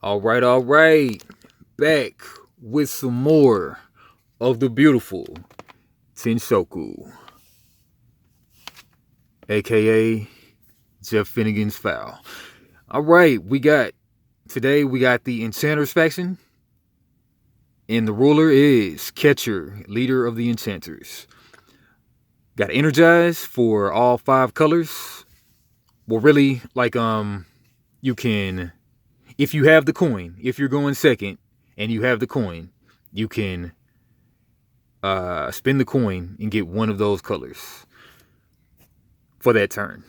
All right. Back with some more of the beautiful Tenshoku, aka Jeff Finnegan's Foul. All right, today we got the Enchanters Faction, and the ruler is Catcher, leader of the Enchanters. Got Energize for all 5 colors. Well, really, you can, if you have the coin, if you're going second and you have the coin, you can spin the coin and get one of those colors for that turn.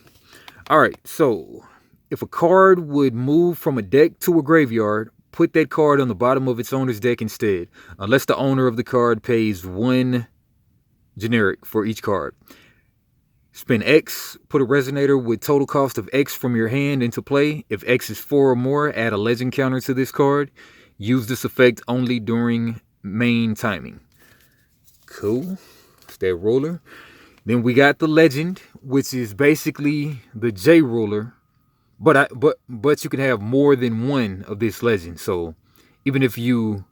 All right, so if a card would move from a deck to a graveyard, put that card on the bottom of its owner's deck instead, unless the owner of the card pays 1 generic for each card. Spin X, put a resonator with total cost of X from your hand into play. If X is 4 or more, add a legend counter to this card. Use this effect only during main timing. Cool. It's that ruler. Then we got the legend, which is basically the J ruler, but you can have more than one of this legend. So even if you,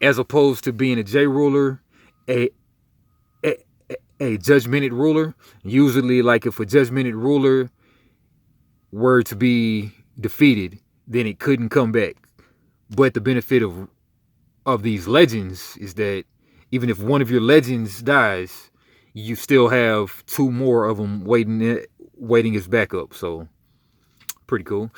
as opposed to being a J ruler, a judgmented ruler, usually like if a judgmented ruler were to be defeated, then it couldn't come back. But the benefit of these legends is that even if one of your legends dies, you still have 2 more of them waiting as backup. So pretty cool.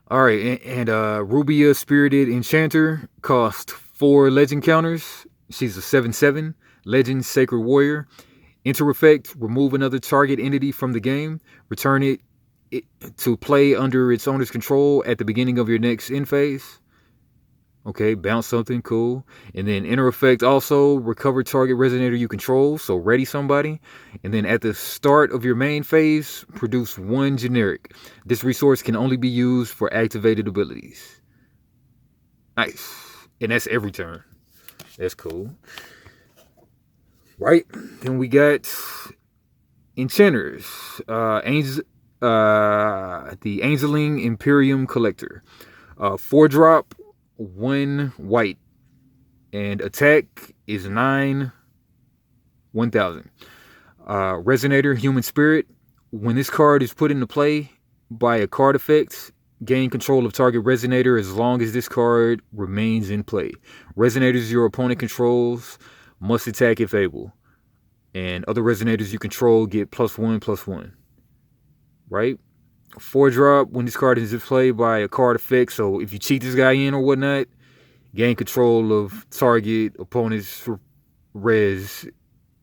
All right, and Rubia Spirited Enchanter cost 4 legend counters. She's a 7/7 legend sacred warrior. Enter effect, remove another target entity from the game. Return it to play under its owner's control at the beginning of your next end phase. Okay, bounce something, cool. And then enter effect also, recover target resonator you control, so ready somebody. And then at the start of your main phase, produce 1 generic. This resource can only be used for activated abilities. Nice. And that's every turn. That's cool. Right, then we got Enchanters, the Angeling Imperium Collector, 4-drop, 1 white, and attack is 9, 1000. Resonator, Human Spirit. When this card is put into play by a card effect, gain control of target resonator as long as this card remains in play. Resonators your opponent controls must attack if able. And other resonators you control get +1/+1. Right? 4-drop, when this card is in play by a card effect. So if you cheat this guy in or whatnot, gain control of target opponent's res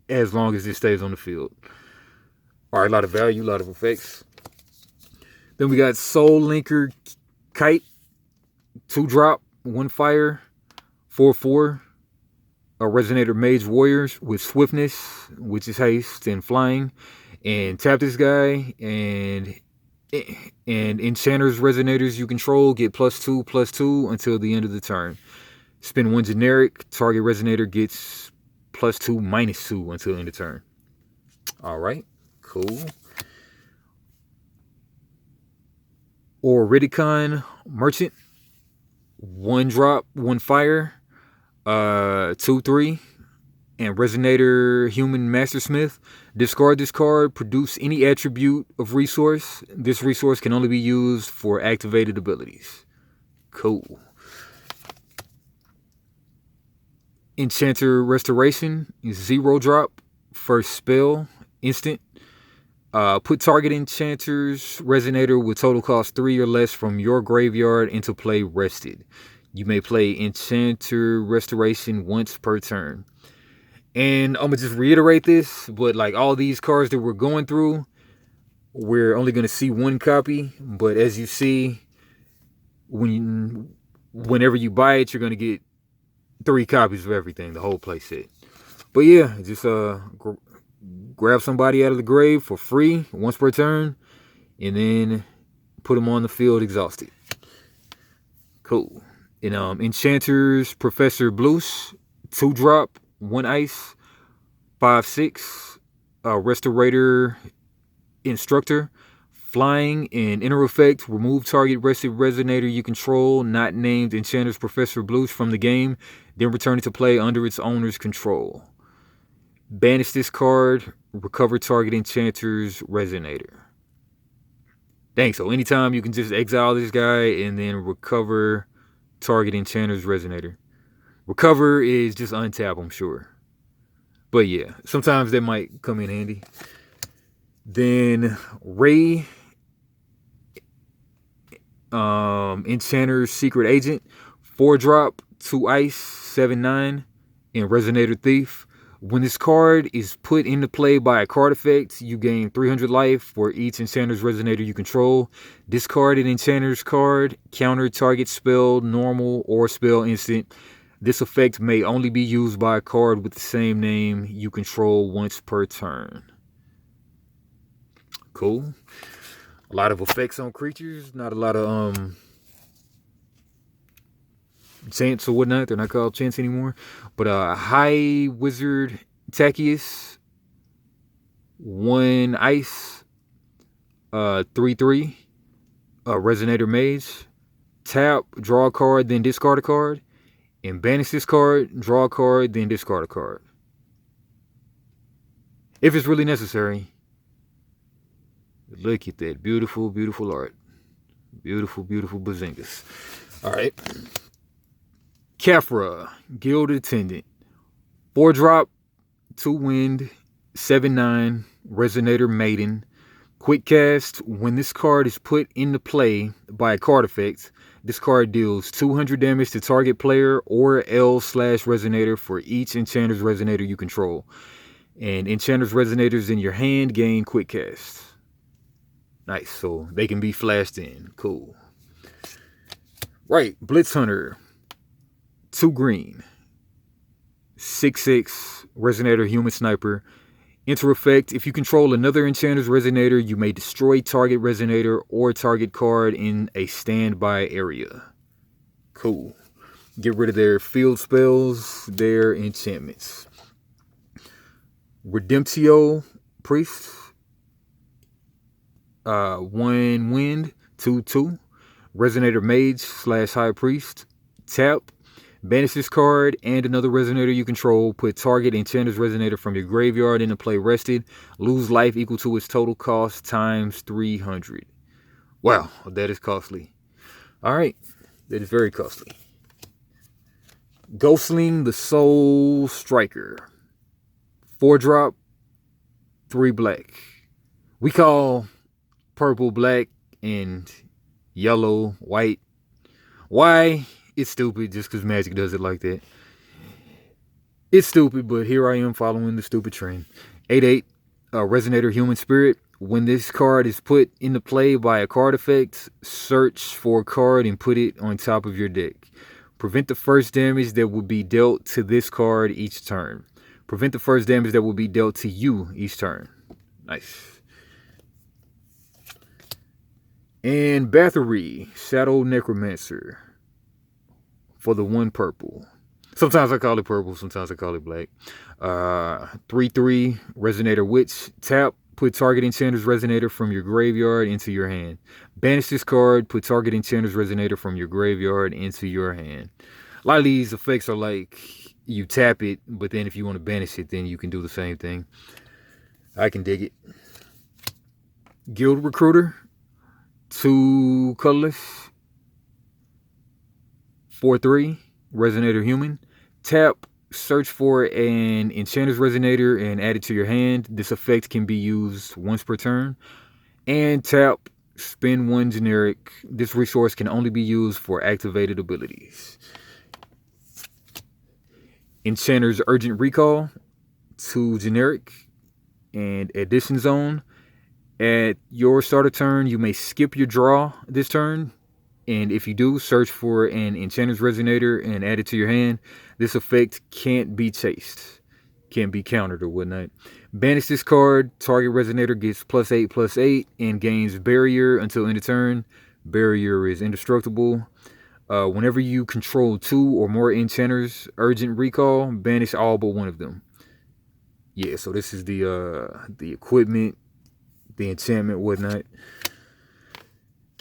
as long as it stays on the field. Alright, a lot of value, a lot of effects. Then we got Soul Linker Kite, 2-drop, 1 fire, 4/4. A resonator mage warriors with swiftness, which is haste and flying, and tap this guy, and enchanters resonators you control get +2/+2 until the end of the turn. Spend 1 generic, target resonator gets +2/-2 until the end of turn. All right, cool. Or Ridicon Merchant, 1-drop, 1 fire, 2/3, and Resonator Human Mastersmith. Discard this card, produce any attribute of resource. This resource can only be used for activated abilities. Cool. Enchanter Restoration is 0-drop, first spell, instant. Put target Enchanter's Resonator with total cost 3 or less from your graveyard into play rested. You may play Enchanter Restoration once per turn. And I'm going to just reiterate this, but like all these cards that we're going through, we're only going to see 1 copy. But as you see, whenever you buy it, you're going to get 3 copies of everything, the whole play set. But yeah, just grab somebody out of the grave for free once per turn, and then put them on the field exhausted. Cool. And Enchanters Professor Blues, 2-drop, 1 ice, 5/6. Restorator Instructor, Flying and inner effect, remove target rested resonator you control, not named Enchanter's Professor Blues from the game, then return it to play under its owner's control. Banish this card, recover target Enchanter's Resonator. Dang, so anytime you can just exile this guy and then recover target Enchanter's Resonator. Recover is just untap, I'm sure. But yeah, sometimes that might come in handy. Then Ray, Enchanter's Secret Agent, 4-drop, 2 ice, 7/9, and Resonator Thief. When this card is put into play by a card effect, you gain 300 life for each Enchanter's Resonator you control. Discard an Enchanter's card, counter target spell, normal, or spell instant. This effect may only be used by a card with the same name you control once per turn. Cool. A lot of effects on creatures, not a lot of chants or whatnot. They're not called chants anymore. But High Wizard Tachius, 1 ice, 3/3, Resonator Mage. Tap, draw a card, then discard a card. And banish this card, draw a card, then discard a card. If it's really necessary. Look at that. Beautiful, beautiful art. Beautiful, beautiful bazingas. Alright. Kaphra, Guild Attendant. 4-drop, 2 wind, 7/9, Resonator Maiden. Quick cast, when this card is put into play by a card effect, this card deals 200 damage to target player or L/Resonator for each Enchanter's Resonator you control. And Enchanter's Resonators in your hand gain quick cast. Nice, so they can be flashed in. Cool. Right, Blitz Hunter. 2 green. 6/6, Resonator Human Sniper. Enter effect, if you control another Enchanter's Resonator, you may destroy target Resonator or target card in a standby area. Cool. Get rid of their field spells, their enchantments. Redemptio Priest. 1 wind, 2/2. Resonator Mage / High Priest. Tap. Banish this card and another Resonator you control. Put target Enchanter's Resonator from your graveyard into play rested. Lose life equal to its total cost times 300. Wow, that is costly. Alright, that is very costly. Ghostling the Soul Striker. 4-drop, 3 black. We call purple black and yellow white. Why? It's stupid just because Magic does it like that. It's stupid, but here I am following the stupid trend. 8/8, Resonator Human Spirit. When this card is put into play by a card effect, search for a card and put it on top of your deck. Prevent the first damage that will be dealt to this card each turn. Prevent the first damage that will be dealt to you each turn. Nice. And Bathory, Shadow Necromancer. For the 1 purple. Sometimes I call it purple, sometimes I call it black. 3/3, Resonator Witch. Tap, put target Enchanter's Resonator from your graveyard into your hand. Banish this card, put target Enchanter's Resonator from your graveyard into your hand. A lot of these effects are like, you tap it, but then if you want to banish it, then you can do the same thing. I can dig it. Guild Recruiter. 2 colorless. 4/3, Resonator Human. Tap, search for an Enchanter's Resonator and add it to your hand. This effect can be used once per turn. And tap, spend 1 generic. This resource can only be used for activated abilities. Enchanter's Urgent Recall. 2 generic. And Addition Zone. At your start of turn, you may skip your draw this turn. And if you do, search for an Enchanter's Resonator and add it to your hand. This effect can't be chased. Can't be countered or whatnot. Banish this card. Target Resonator gets +8/+8 and gains Barrier until end of turn. Barrier is indestructible. Whenever you control 2 or more Enchanters Urgent Recall, banish all but 1 of them. Yeah, so this is the equipment, the enchantment, whatnot.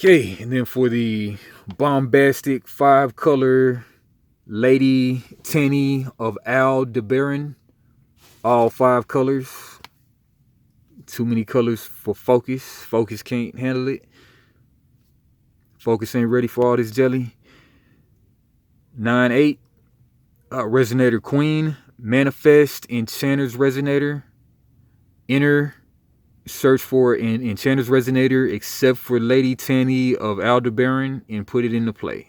Okay, and then for the bombastic 5-color Lady Tenny of Aldebaran, all 5 colors. Too many colors for Focus. Focus can't handle it. Focus ain't ready for all this jelly. 9/8. Resonator Queen. Manifest Enchanters Resonator. Enter. Search for an Enchanters Resonator except for Lady Tenny of Aldebaran and put it into play.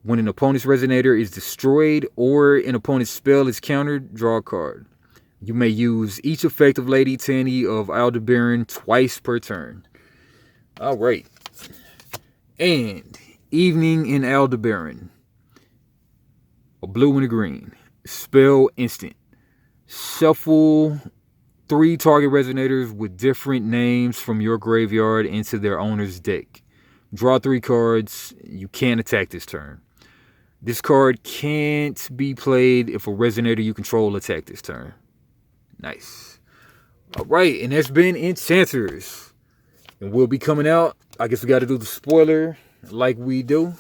When an opponent's Resonator is destroyed or an opponent's spell is countered, draw a card. You may use each effect of Lady Tenny of Aldebaran twice per turn. Alright. And Evening in Aldebaran. A blue and a green. Spell instant. Shuffle 3 target Resonators with different names from your graveyard into their owner's deck. Draw 3 cards. You can't attack this turn. This card can't be played if a Resonator you control attack this turn. Nice. Alright, and that's been Enchanters. And we'll be coming out. I guess we got to do the spoiler like we do.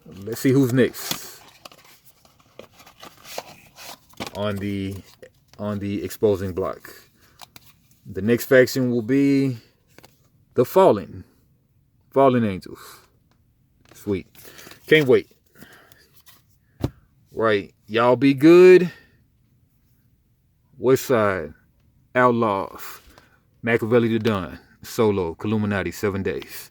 Let's see who's next on the exposing block. The next faction will be the Fallen Angels. Sweet. Can't wait. Right. Y'all be good. West Side. Outlaws. Machiavelli the Don. Solo. Illuminati. 7 days.